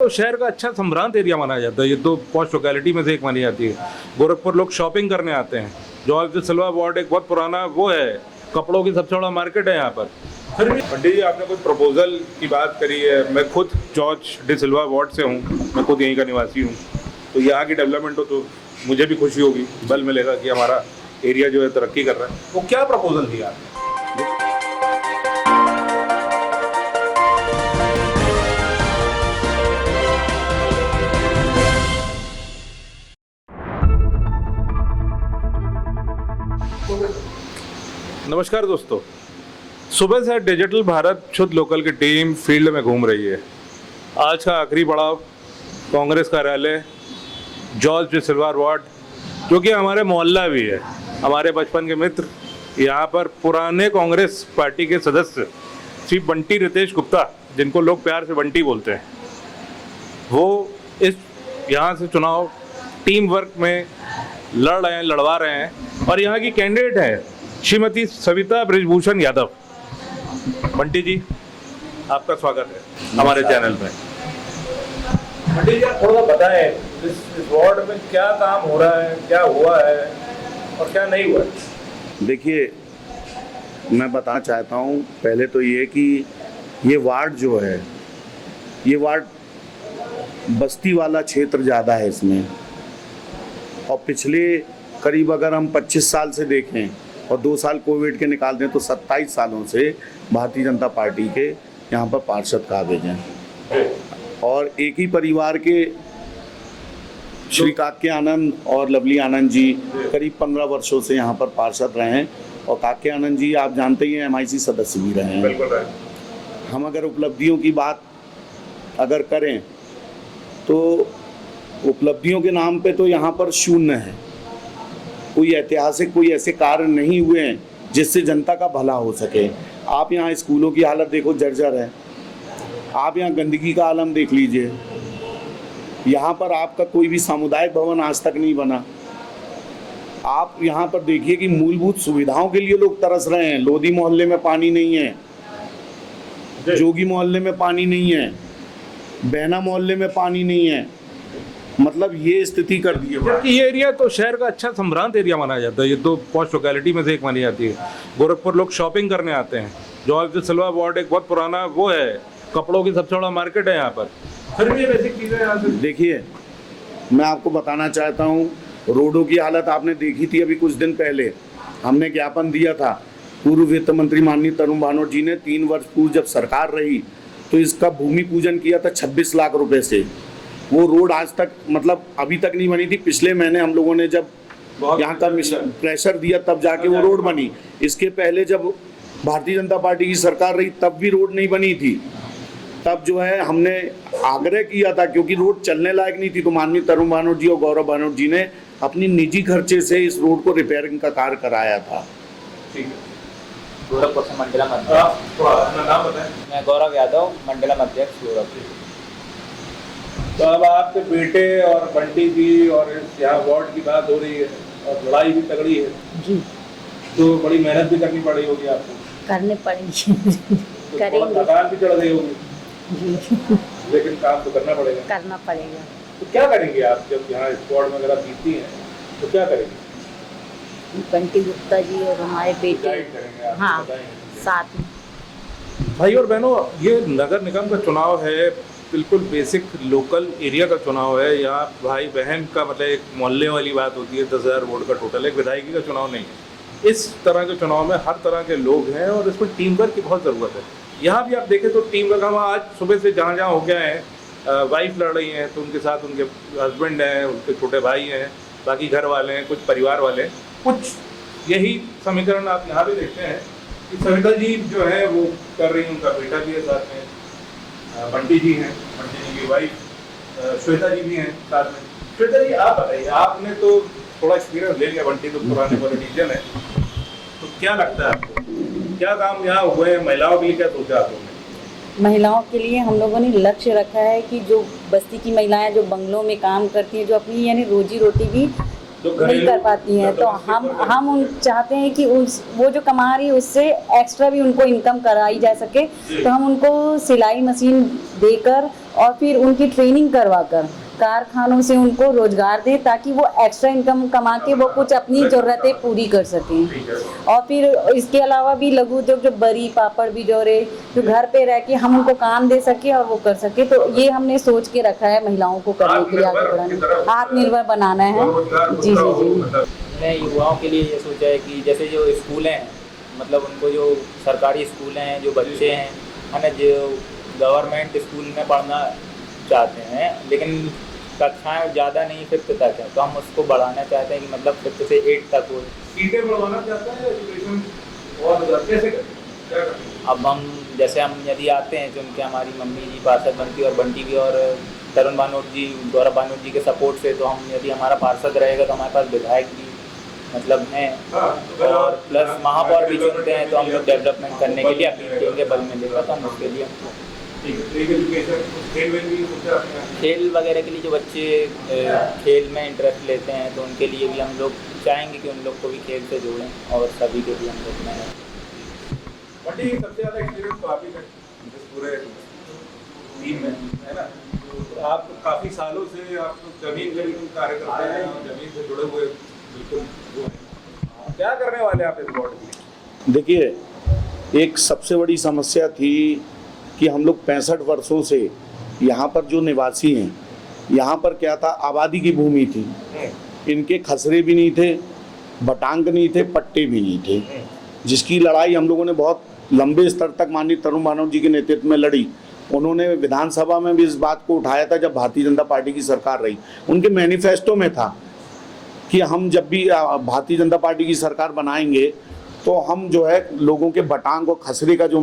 तो शहर का अच्छा संभ्रांत एरिया माना जाता है। ये तो पॉश लोकेलिटी में से एक मानी जाती है। गोरखपुर लोग शॉपिंग करने आते हैं। जॉर्ज डी सिल्वा वार्ड एक बहुत पुराना वो है, कपड़ों की सबसे बड़ा मार्केट है यहाँ पर। फिर भी पंडित जी, आपने कोई प्रपोजल की बात करी है। मैं खुद जॉर्ज डी सिल्वा वार्ड से हूँ, मैं खुद यहीं का निवासी हूँ। तो यहाँ की डेवलपमेंट हो तो मुझे भी खुशी होगी, बल मिलेगा कि हमारा एरिया जो है तरक्की कर रहा है। वो क्या प्रपोजल दिया आपने? नमस्कार दोस्तों, सुबह से डिजिटल भारत शुद्ध लोकल की टीम फील्ड में घूम रही है। आज का आखिरी पड़ाव कांग्रेस कार्यालय जॉर्ज डी सिल्वा वार्ड, जो कि हमारे मोहल्ला भी है, हमारे बचपन के मित्र। यहाँ पर पुराने कांग्रेस पार्टी के सदस्य श्री बंटी रितेश गुप्ता, जिनको लोग प्यार से बंटी बोलते हैं, वो इस यहाँ से चुनाव टीम वर्क में लड़वा रहे हैं। और यहाँ की कैंडिडेट है श्रीमती सविता ब्रिजभूषण यादव। बंटी जी, आपका स्वागत है हमारे चैनल में। बंटी जी, आप थोड़ा बताएं इस वार्ड में क्या काम हो रहा है, क्या हुआ है और क्या नहीं हुआ है। देखिए, मैं बताना चाहता हूँ पहले तो ये कि ये वार्ड जो है, ये वार्ड बस्ती वाला क्षेत्र ज़्यादा है इसमें। और पिछले करीब अगर हम 25 साल से देखें और 2 साल कोविड के निकाल दें तो 27 सालों से भारतीय जनता पार्टी के यहाँ पर पार्षद काबिज हैं। और एक ही परिवार के श्री काके आनंद और लवली आनंद जी करीब 15 वर्षों से यहाँ पर पार्षद रहे हैं। और काके आनंद जी आप जानते ही हैं MIC सदस्य भी रहे हैं। हम अगर उपलब्धियों की बात अगर करें तो उपलब्धियों के नाम पे तो यहाँ पर शून्य है। कोई ऐतिहासिक कोई ऐसे कार्य नहीं हुए हैं जिससे जनता का भला हो सके। आप यहाँ स्कूलों की हालत देखो, जर्जर है। आप यहाँ गंदगी का आलम देख लीजिए। यहाँ पर आपका कोई भी सामुदायिक भवन आज तक नहीं बना। आप यहाँ पर देखिए कि मूलभूत सुविधाओं के लिए लोग तरस रहे हैं। लोधी मोहल्ले में पानी नहीं है, जोगी मोहल्ले में पानी नहीं है, बहना मोहल्ले में पानी नहीं है। मतलब ये स्थिति कर दी है। ये एरिया तो शहर का अच्छा संभ्रांत एरिया माना जाता है। ये तो पॉश लोकेलिटी में से एक मानी जाती है। गोरखपुर लोग शॉपिंग करने आते हैं। जॉर्ज डी सिल्वा वार्ड एक बहुत पुराना वो है, कपड़ों की सबसे बड़ा मार्केट है यहाँ पर। फिर भी ये बेसिक चीज़ें यहाँ से देखिए, मैं आपको बताना चाहता हूँ, रोडों की हालत आपने देखी थी। अभी कुछ दिन पहले हमने ज्ञापन दिया था। पूर्व वित्त मंत्री माननीय तरुण भानोट जी ने 3 वर्ष पूर्व जब सरकार रही तो इसका भूमि पूजन किया था 26 लाख रुपए से। वो रोड आज तक मतलब अभी तक नहीं बनी थी। पिछले महीने हम लोगों ने जब यहाँ का प्रेशर दिया तब जाके वो रोड बनी। इसके पहले जब भारतीय जनता पार्टी की सरकार रही तब भी रोड नहीं बनी थी। तब जो है हमने आग्रह किया था, क्योंकि रोड चलने लायक नहीं थी, तो माननीय तरुण भानोट जी और गौरव भानोट जी ने अपनी निजी खर्चे से इस रोड को रिपेयरिंग का कार्य कराया था। ठीक है। गोरखपुर से मंडला थोड़ा अध्यक्ष। अपना नाम बताएं। मैं गौरव यादव, मंडला अध्यक्ष गोरखपुर। तो अब आपके बेटे और बंटी जी और इस यहाँ वार्ड की बात हो रही है और लड़ाई भी तगड़ी है जी, तो बड़ी मेहनत भी करनी पड़ी होगी आपको। करने पड़ेंगे। तो थोड़ा करेंगे थकान भी चढ़ गई होगी, जी, लेकिन काम तो करना पड़ेगा। करना पड़ेगा। तो क्या करेंगे आप जब यहाँ स्क्वाड में अगर आप जीतती हैं तो क्या करेंगे? बंटी गुप्ता जी और हमारे बेटे, गाइड करेंगे आप, हाँ, बताएंगे। साथ में। भाई और बहनों, ये नगर निगम का चुनाव है, बिल्कुल बेसिक लोकल एरिया का चुनाव है। यहाँ भाई बहन का मतलब एक मोहल्ले वाली बात होती है। 10,000 वोट का टोटल, एक विधायकी का चुनाव नहीं है। इस तरह के चुनाव में हर तरह के लोग हैं और इसमें टीम वर्क की बहुत ज़रूरत है। यहाँ भी आप देखें तो टीम वर्क, हम आज सुबह से जहाँ जहाँ हो गया है, वाइफ लड़ रही हैं तो उनके साथ उनके हस्बैंड हैं, उनके छोटे भाई हैं, बाकी घर वाले हैं, कुछ परिवार वाले हैं, कुछ यही समीकरण आप यहाँ भी देखते हैं कि सविता जी जो है वो कर रही हैं, उनका बेटा भी है साथ में, बंटी जी हैं, बंटी जी की वाइफ श्वेता जी भी हैं साथ में। श्वेता जी, आप बताइए, आपने तो थोड़ा एक्सपीरियंस ले लिया, बंटी तो पुराने पॉलिटिशियन है, तो क्या लगता है आपको क्या काम यहाँ हुए हैं? महिलाओं के लिए क्या सोचा आप लोगों ने? महिलाओं के लिए हम लोगों ने लक्ष्य रखा है कि जो बस्ती की महिलाएं जो बंगलों में काम करती हैं, जो अपनी यानी रोजी रोटी भी नहीं कर पाती हैं, तो हम उन चाहते हैं कि वो जो कमा रही है उससे एक्स्ट्रा भी उनको इनकम कराई जा सके। तो हम उनको सिलाई मशीन देकर और फिर उनकी ट्रेनिंग करवाकर कारखानों से उनको रोजगार दें, ताकि वो एक्स्ट्रा इनकम कमा के वो कुछ अपनी ज़रूरतें पूरी कर सकें। और फिर इसके अलावा भी लघु उद्योग जो बरी पापड़ बिजोरे जो घर पे रह के हम उनको काम दे सके और वो कर सके, तो ये हमने सोच के रखा है महिलाओं को करने के लिए, आगे बढ़ाना, आत्मनिर्भर बनाना है। जी जी जी। मैंने युवाओं के लिए ये सोचा है कि जैसे जो स्कूल हैं, मतलब उनको जो सरकारी स्कूल हैं, जो बच्चे हैं है ना, जो गवर्नमेंट स्कूल में पढ़ना चाहते हैं लेकिन कक्षाएं ज़्यादा नहीं 5th तक है, तो हम उसको बढ़ाना चाहते हैं कि मतलब 5th से 8 तक हो। सीटें बढ़वाना चाहते हैं एजुकेशन और कैसे करें, क्या करें? अब हम जैसे हम यदि आते हैं तो उनके हमारी मम्मी जी पार्षद बनती है और बंटी भी और तरुण बानोट जी, गौरव बानोट जी के सपोर्ट से, तो हम यदि हमारा पार्षद रहेगा तो हमारे पास विधायक भी मतलब हैं और प्लस महापौर भी चुनते हैं, तो हम लोग डेवलपमेंट करने के लिए अपनी टीम के बल में लेगा, तो हम उसके लिए खेल वगैरह के लिए जो बच्चे खेल में इंटरेस्ट लेते हैं तो उनके लिए भी हम लोग चाहेंगे कि उन लोग को भी खेल से जोड़ें और सभी के लिए हम लोग में बंटी सबसे ज़्यादा एक्सपीरियंस तो आप ही का इस पूरे टीम में है ना, तो आप काफ़ी सालों से आप जमीन कार्य करते हैं और जमीन से जुड़े हुए बिल्कुल वो हैं। क्या करने वाले आप इस बोर्ड की? देखिए, एक सबसे बड़ी समस्या थी कि हम लोग 65 वर्षों से यहाँ पर जो निवासी हैं, यहाँ पर क्या था, आबादी की भूमि थी, इनके खसरे भी नहीं थे, बटांग नहीं थे, पट्टे भी नहीं थे, जिसकी लड़ाई हम लोगों ने बहुत लंबे स्तर तक माननीय तरुण बानोट जी के नेतृत्व में लड़ी। उन्होंने विधानसभा में भी इस बात को उठाया था जब भारतीय जनता पार्टी की सरकार रही। उनके मैनिफेस्टो में था कि हम जब भी भारतीय जनता पार्टी की सरकार बनाएंगे तो हम जो है लोगों के बटांग और खसरे का जो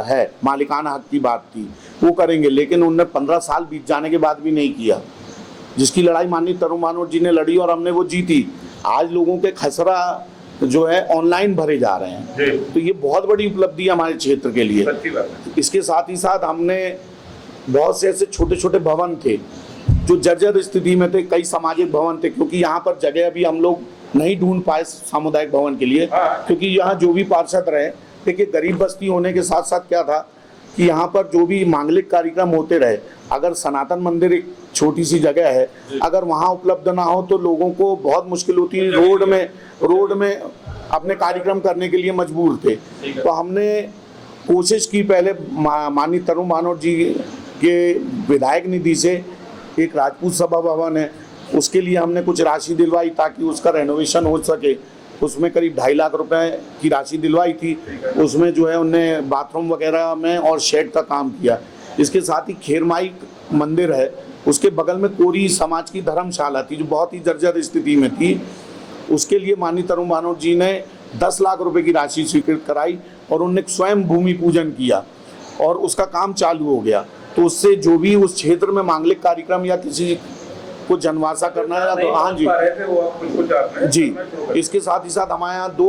है मालिकाना हक की बात थी वो करेंगे, लेकिन उन्होंने 15 साल बीत जाने के बाद भी नहीं किया, जिसकी लड़ाई माननीय तरुण बानोट जी ने लड़ी और हमने वो जीती। आज लोगों के खसरा जो है ऑनलाइन भरे जा रहे हैं, तो ये बहुत बड़ी उपलब्धि है हमारे क्षेत्र के लिए। इसके साथ ही साथ हमने बहुत से ऐसे छोटे छोटे भवन थे जो जर्जर स्थिति में थे, कई सामाजिक भवन थे, क्योंकि यहाँ पर जगह अभी हम लोग नहीं ढूंढ पाए सामुदायिक भवन के लिए, क्योंकि यहाँ जो भी पार्षद रहे, देखिए गरीब बस्ती होने के साथ साथ क्या था कि यहाँ पर जो भी मांगलिक कार्यक्रम होते रहे, अगर सनातन मंदिर एक छोटी सी जगह है, अगर वहाँ उपलब्ध ना हो तो लोगों को बहुत मुश्किल होती है, रोड में अपने कार्यक्रम करने के लिए मजबूर थे। तो हमने कोशिश की, पहले माननीय तरुण बानोट जी के विधायक निधि से एक राजपूत सभा भवन है, उसके लिए हमने कुछ राशि दिलवाई ताकि उसका रेनोवेशन हो सके। उसमें करीब 2.5 लाख रुपए की राशि दिलवाई थी। उसमें जो है उनने बाथरूम वगैरह में और शेड का काम किया। इसके साथ ही खेरमाई मंदिर है, उसके बगल में कोरी समाज की धर्मशाला थी जो बहुत ही जर्जर स्थिति में थी। उसके लिए माननीय तरुण बानोट जी ने 10 लाख रुपए की राशि स्वीकृत कराई और उनने स्वयं भूमि पूजन किया और उसका काम चालू हो गया। तो उससे जो भी उस क्षेत्र में मांगलिक कार्यक्रम या किसी को जनवासा करना है तो हाँ जी। इसके साथ ही साथ हमारे यहाँ 2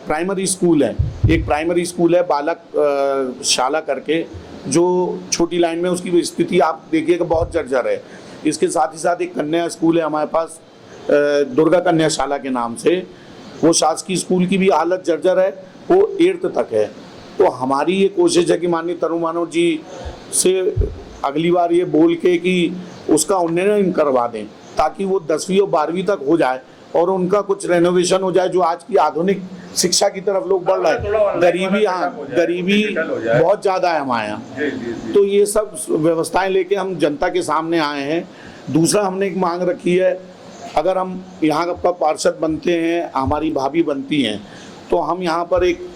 प्राइमरी स्कूल हैं। एक प्राइमरी स्कूल है बालक शाला करके, जो छोटी लाइन में उसकी स्थिति आप देखिएगा बहुत जर्जर है। इसके साथ ही साथ एक कन्या स्कूल है हमारे पास दुर्गा कन्या शाला के नाम से, वो शासकीय स्कूल की भी हालत जर्जर है, वो 8th तक है। तो हमारी ये कोशिश है कि माननीय तरुण बानोट जी से अगली बार ये बोल के कि उसका उन्नयन करवा दें ताकि वो 10वीं और 12वीं तक हो जाए और उनका कुछ रेनोवेशन हो जाए, जो आज की आधुनिक शिक्षा की तरफ लोग बढ़ रहे हैं। गरीबी बहुत ज़्यादा है हमारे यहाँ। तो ये सब व्यवस्थाएं लेके हम जनता के सामने आए हैं। दूसरा हमने एक मांग रखी है, अगर हम यहाँ का पार्षद बनते हैं, हमारी भाभी बनती हैं, तो हम यहाँ पर एक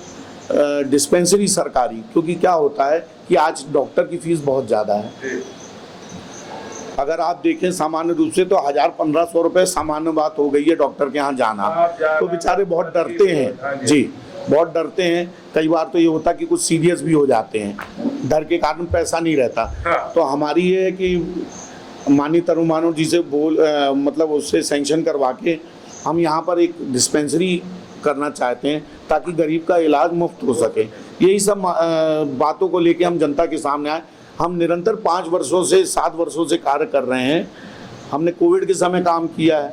डिस्पेंसरी सरकारी, क्योंकि क्या होता है कि आज डॉक्टर की फीस बहुत ज़्यादा है। अगर आप देखें सामान्य रूप से तो 1000-1500 रुपये सामान्य बात हो गई है डॉक्टर के यहाँ जाना, तो बेचारे बहुत डरते हैं जी, बहुत डरते हैं। कई बार तो ये होता कि कुछ सीरियस भी हो जाते हैं, डर के कारण पैसा नहीं रहता। तो हमारी ये है कि माननीय तरुण बानोट जी से मतलब उससे सैंक्शन करवा के हम यहाँ पर एक डिस्पेंसरी करना चाहते हैं ताकि गरीब का इलाज मुफ्त हो सके। यही सब बातों को लेके हम जनता के सामने आए। हम निरंतर 5 वर्षों से 7 वर्षों से कार्य कर रहे हैं। हमने कोविड के समय काम किया है,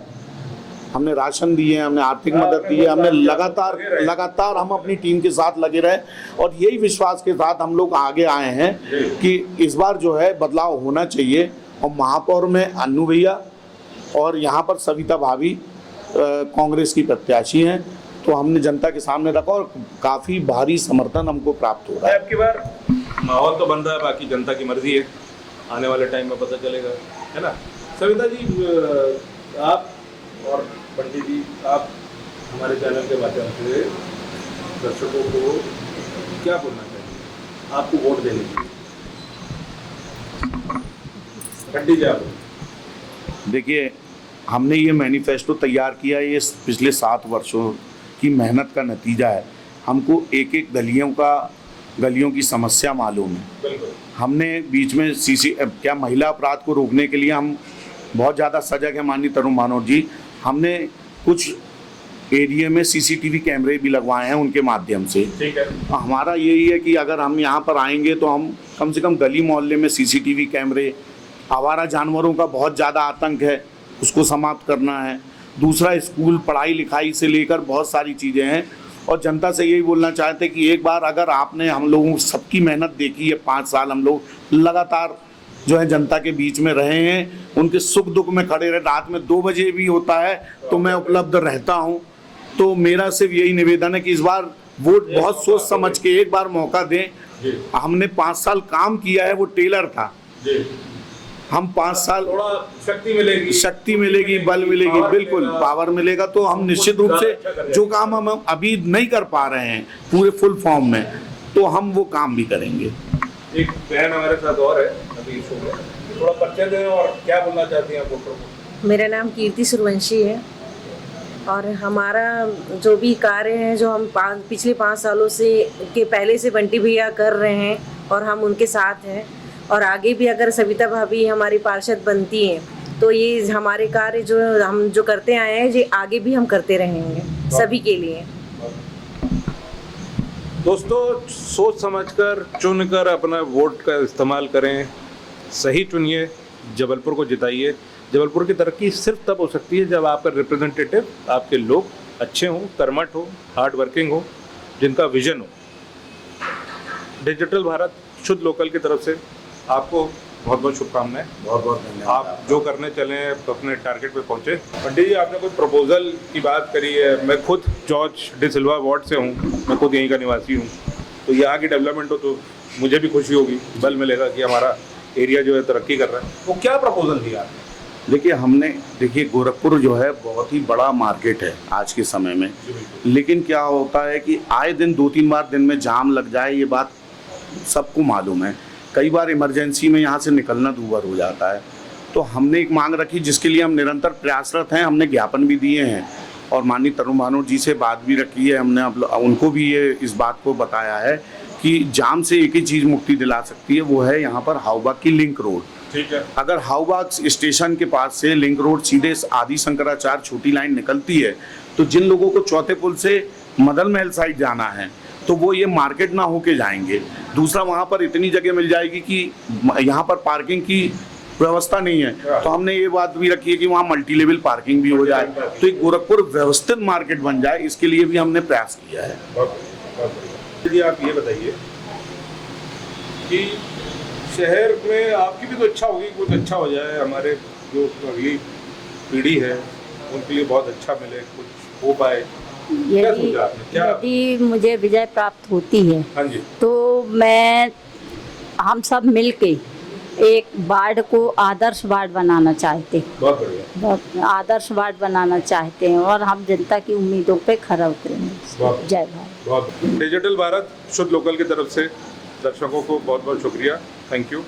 हमने राशन दिए, हमने आर्थिक मदद दी है, हमने लगातार हम अपनी टीम के साथ लगे रहे और यही विश्वास के साथ हम लोग आगे आए हैं कि इस बार जो है बदलाव होना चाहिए। और महापौर में अन्नू भैया और यहाँ पर सविता भाभी कांग्रेस की प्रत्याशी हैं, तो हमने जनता के सामने रखा और काफ़ी भारी समर्थन हमको प्राप्त हो रहा है। आपकी बार माहौल तो बन रहा है, बाकी जनता की मर्जी है, आने वाले टाइम में पता चलेगा, है ना। सविता जी, आप और पंडित जी, आप हमारे चैनल के माध्यम से दर्शकों को क्या बोलना चाहिए, आपको वोट देने के लिए? पंडित जी, आप देखिए, हमने ये मैनिफेस्टो तैयार किया, ये पिछले 7 वर्षों की मेहनत का नतीजा है। हमको एक एक गलियों की समस्या मालूम है। बिल्कुल। हमने बीच में क्या महिला अपराध को रोकने के लिए हम बहुत ज़्यादा सजग है माननीय तरुण भानोट जी। हमने कुछ एरिया में सीसीटीवी कैमरे भी लगवाए हैं उनके माध्यम से। ठीक है। हमारा यही है कि अगर हम यहाँ पर आएंगे तो हम कम से कम गली मोहल्ले में सीसीटीवी कैमरे, आवारा जानवरों का बहुत ज़्यादा आतंक है, उसको समाप्त करना है। दूसरा, स्कूल पढ़ाई लिखाई से लेकर बहुत सारी चीज़ें हैं और जनता से यही बोलना चाहते हैं कि एक बार अगर आपने हम लोगों सबकी मेहनत देखी है, 5 साल हम लोग लगातार जो है जनता के बीच में रहे हैं, उनके सुख दुख में खड़े रहे, रात में 2 बजे भी होता है तो मैं उपलब्ध रहता हूं। तो मेरा सिर्फ यही निवेदन है कि इस बार वोट बहुत सोच समझ के एक बार मौका दें। हमने 5 साल काम किया है, वो टेलर था। हम 5 साल थोड़ा शक्ति मिलेगी, बल मिलेगी, बिल्कुल पावर मिलेगा, तो हम निश्चित रूप से जो काम हम अभी नहीं कर पा रहे हैं पूरे फुल फॉर्म में, तो हम वो काम भी करेंगे। एक बहन हमारे साथ और है अभी शो में, थोड़ा परिचय दें और क्या बोलना चाहती हैं आप वोटरों को? मेरा नाम कीर्ति सूर्यवंशी है और हमारा जो भी कार्य है जो हम पिछले 5 सालों से के पहले से बंटी भैया कर रहे हैं और हम उनके साथ हैं और आगे भी अगर सविता भाभी हमारी पार्षद बनती हैं तो ये हमारे कार्य जो हम जो करते आए हैं ये आगे भी हम करते रहेंगे सभी के लिए। दोस्तों, सोच समझकर चुनकर अपना वोट का इस्तेमाल करें, सही चुनिए, जबलपुर को जिताइए। जबलपुर की तरक्की सिर्फ तब हो सकती है जब आपका रिप्रेजेंटेटिव, आपके लोग अच्छे हों, कर्मठ हो, हार्ड वर्किंग हो, जिनका विजन हो। डिजिटल भारत शुद्ध लोकल की तरफ से आपको बहुत बहुत शुभकामनाएं। बहुत बहुत धन्यवाद। आप जो करने चले अपने टारगेट पे पहुंचे। पंडित जी, आपने कोई प्रपोजल की बात करी है, मैं खुद जॉर्ज डि सिल्वा वार्ड से हूँ, मैं खुद यहीं का निवासी हूँ, तो यहाँ की डेवलपमेंट हो तो मुझे भी खुशी होगी, बल मिलेगा कि हमारा एरिया जो है तरक्की कर रहा है। वो क्या प्रपोजल दिया आपने? देखिए गोरखपुर जो है बहुत ही बड़ा मार्केट है आज के समय में, लेकिन क्या होता है कि आए दिन 2-3 बार दिन में जाम लग जाए, ये बात सबको मालूम है। कई बार इमरजेंसी में यहाँ से निकलना दूभर हो जाता है। तो हमने एक मांग रखी जिसके लिए हम निरंतर प्रयासरत हैं, हमने ज्ञापन भी दिए हैं और माननीय तरुण भानोट जी से बात भी रखी है हमने। उनको भी ये इस बात को बताया है कि जाम से एक ही चीज़ मुक्ति दिला सकती है, वो है यहाँ पर हावबाग की लिंक रोड। ठीक है। अगर हावबाग स्टेशन के पास से लिंक रोड सीधे आदि शंकराचार्य छोटी लाइन निकलती है तो जिन लोगों को चौथे पुल से मदन महल साइड जाना है तो वो ये मार्केट ना होके जाएंगे। दूसरा, वहाँ पर इतनी जगह मिल जाएगी कि यहाँ पर पार्किंग की व्यवस्था नहीं है, तो हमने ये बात भी रखी है कि वहाँ मल्टी लेवल पार्किंग भी हो जाए, तो एक गोरखपुर व्यवस्थित मार्केट बन जाए, इसके लिए भी हमने प्रयास किया है। यदि आप ये बताइए कि शहर में आपकी भी तो इच्छा होगी कुछ अच्छा हो जाए, हमारे जो अगली पीढ़ी है उनके लिए बहुत अच्छा मिले, कुछ हो पाए। यदि मुझे विजय प्राप्त होती है, हाँ जी, तो हम सब मिलके एक वार्ड को आदर्श वार्ड बनाना चाहते हैं। बहुत बढ़िया। आदर्श वार्ड बनाना चाहते हैं और हम जनता की उम्मीदों पे खरा उतरेंगे। जय भारत। बहुत डिजिटल भारत शुद्ध लोकल की तरफ से दर्शकों को बहुत बहुत शुक्रिया। Thank you.